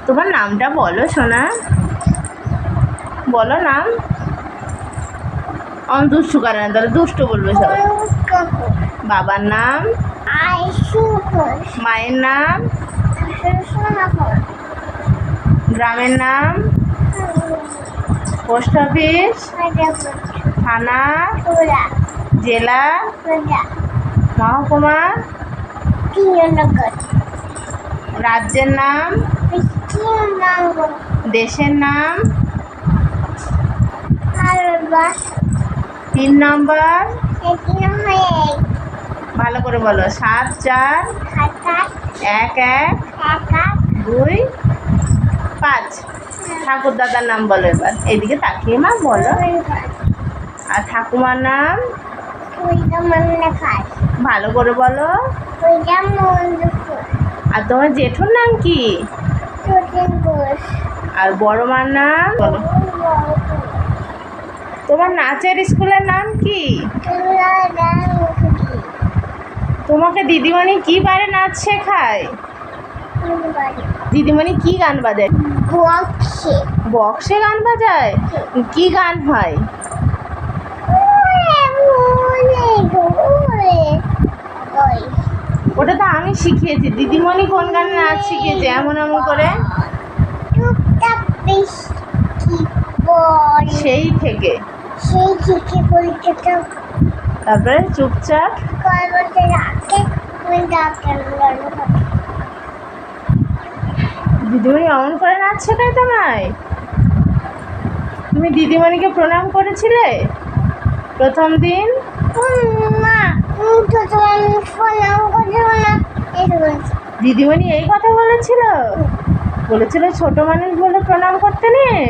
তোমার নামটা বলো সোনা, বলো নাম। দুষ্টু করে না, তাহলে দুষ্টু বলবে সবাই। বাবার নাম, মায়ের নাম, গ্রামের নাম, পোস্ট অফিস, থানা, জেলা, মহকুমা, রাজ্যের নাম, দেশের নাম, 3 নম্বর। ভালো করে বলো। 7 4 1 1 2 5। ঠাকুর দাদার নাম বলো এবার, এইদিকে তাকিয়ে মা বলো। আর ঠাকুমার নাম ভালো করে বলো। আর তোমার জেঠুর নাম কি? আর বড় মার নাম বলো। তোমার নাচের স্কুলের নাম কি? তোমাকে দিদিমণি কি বারে নাচ শেখায়? দিদিমণি কি গান বাজায়? বক্সে গান বাজায়? কি গান হয়? ওটা তো আমি শিখিয়েছি। দিদিমণি কোন গানে নাচ শিখিয়েছে এমন এমন করে? সেই থেকে তারপরে চুপচাপ দিদিমণি অমন করে নাচ শেখায় তোমায়? তুমি দিদিমণিকে প্রণাম করেছিলে প্রথম দিন? দিদিমণি এই কথা বলেছিল ছোট মানুষ বলে প্রণাম করতে নেই?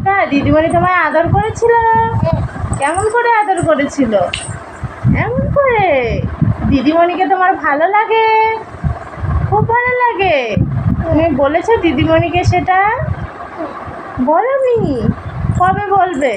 হ্যাঁ, দিদিমণি তোমায় আদর করেছিল? কেমন করে আদর করেছিল? এমন করে? দিদিমণিকে তোমার ভালো লাগে? খুব ভালো লাগে? তুমি বলেছো দিদিমণিকে সেটা? বলোনি? কবে বলবে?